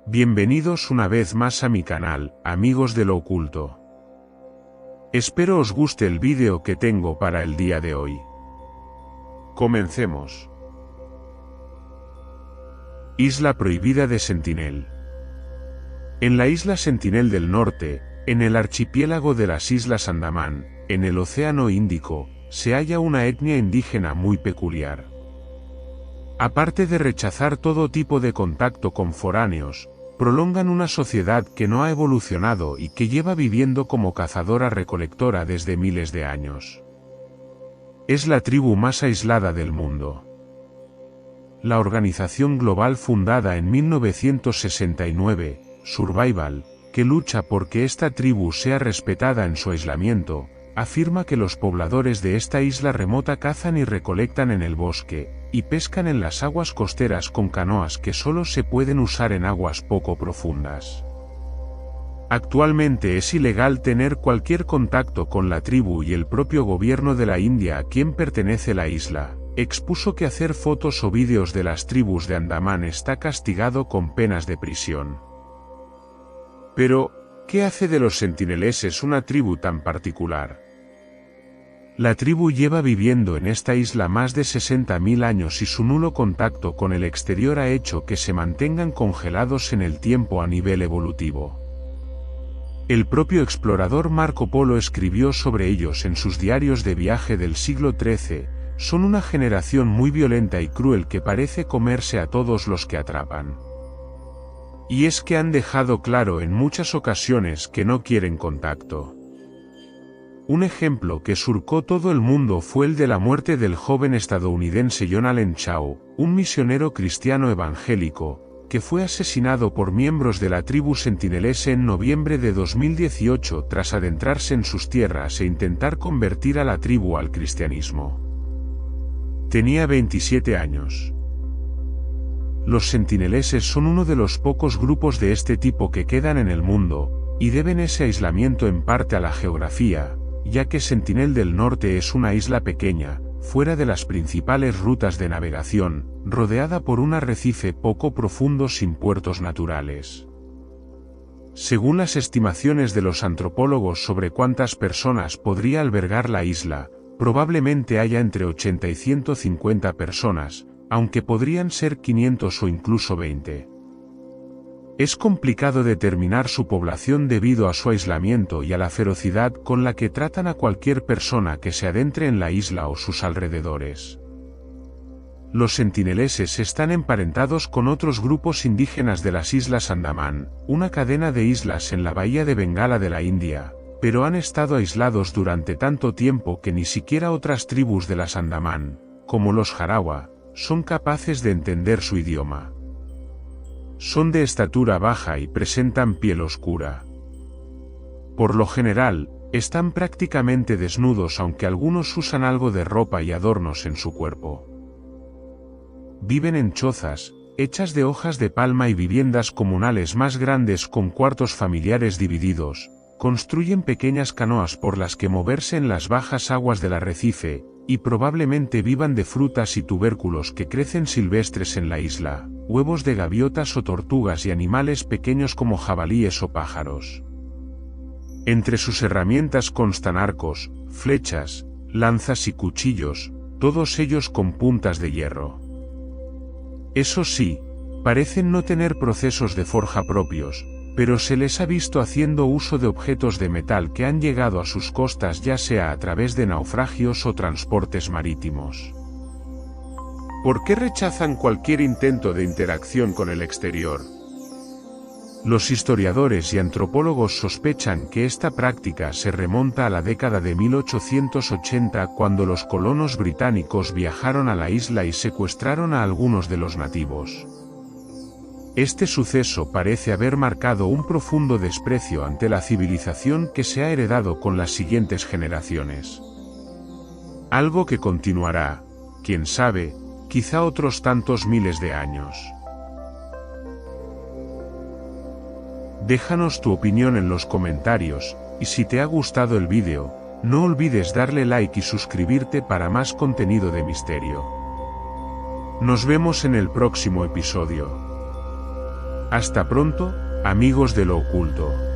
Bienvenidos una vez más a mi canal, amigos de lo oculto. Espero os guste el vídeo que tengo para el día de hoy. Comencemos. Isla prohibida de Sentinel. En la isla Sentinel del Norte, en el archipiélago de las Islas Andamán, en el Océano Índico, se halla una etnia indígena muy peculiar. Aparte de rechazar todo tipo de contacto con foráneos, prolongan una sociedad que no ha evolucionado y que lleva viviendo como cazadora-recolectora desde miles de años. Es la tribu más aislada del mundo. La organización global fundada en 1969, Survival, que lucha por que esta tribu sea respetada en su aislamiento, afirma que los pobladores de esta isla remota cazan y recolectan en el bosque, y pescan en las aguas costeras con canoas que solo se pueden usar en aguas poco profundas. Actualmente es ilegal tener cualquier contacto con la tribu y el propio gobierno de la India a quien pertenece la isla, expuso que hacer fotos o vídeos de las tribus de Andamán está castigado con penas de prisión. Pero, ¿qué hace de los sentineleses una tribu tan particular? La tribu lleva viviendo en esta isla más de 60.000 años y su nulo contacto con el exterior ha hecho que se mantengan congelados en el tiempo a nivel evolutivo. El propio explorador Marco Polo escribió sobre ellos en sus diarios de viaje del siglo XIII, son una generación muy violenta y cruel que parece comerse a todos los que atrapan. Y es que han dejado claro en muchas ocasiones que no quieren contacto. Un ejemplo que surcó todo el mundo fue el de la muerte del joven estadounidense John Allen Chau, un misionero cristiano evangélico, que fue asesinado por miembros de la tribu sentinelese en noviembre de 2018 tras adentrarse en sus tierras e intentar convertir a la tribu al cristianismo. Tenía 27 años. Los sentineleses son uno de los pocos grupos de este tipo que quedan en el mundo, y deben ese aislamiento en parte a la geografía, ya que Sentinel del Norte es una isla pequeña, fuera de las principales rutas de navegación, rodeada por un arrecife poco profundo sin puertos naturales. Según las estimaciones de los antropólogos sobre cuántas personas podría albergar la isla, probablemente haya entre 80 y 150 personas, aunque podrían ser 500 o incluso 20. Es complicado determinar su población debido a su aislamiento y a la ferocidad con la que tratan a cualquier persona que se adentre en la isla o sus alrededores. Los sentineleses están emparentados con otros grupos indígenas de las Islas Andamán, una cadena de islas en la bahía de Bengala de la India, pero han estado aislados durante tanto tiempo que ni siquiera otras tribus de las Andamán, como los Jarawa, son capaces de entender su idioma. Son de estatura baja y presentan piel oscura. Por lo general, están prácticamente desnudos aunque algunos usan algo de ropa y adornos en su cuerpo. Viven en chozas, hechas de hojas de palma y viviendas comunales más grandes con cuartos familiares divididos, construyen pequeñas canoas por las que moverse en las bajas aguas del arrecife, y probablemente vivan de frutas y tubérculos que crecen silvestres en la isla, huevos de gaviotas o tortugas y animales pequeños como jabalíes o pájaros. Entre sus herramientas constan arcos, flechas, lanzas y cuchillos, todos ellos con puntas de hierro. Eso sí, parecen no tener procesos de forja propios, pero se les ha visto haciendo uso de objetos de metal que han llegado a sus costas ya sea a través de naufragios o transportes marítimos. ¿Por qué rechazan cualquier intento de interacción con el exterior? Los historiadores y antropólogos sospechan que esta práctica se remonta a la década de 1880 cuando los colonos británicos viajaron a la isla y secuestraron a algunos de los nativos. Este suceso parece haber marcado un profundo desprecio ante la civilización que se ha heredado con las siguientes generaciones. Algo que continuará, quién sabe, quizá otros tantos miles de años. Déjanos tu opinión en los comentarios, y si te ha gustado el vídeo, no olvides darle like y suscribirte para más contenido de misterio. Nos vemos en el próximo episodio. Hasta pronto, amigos de lo oculto.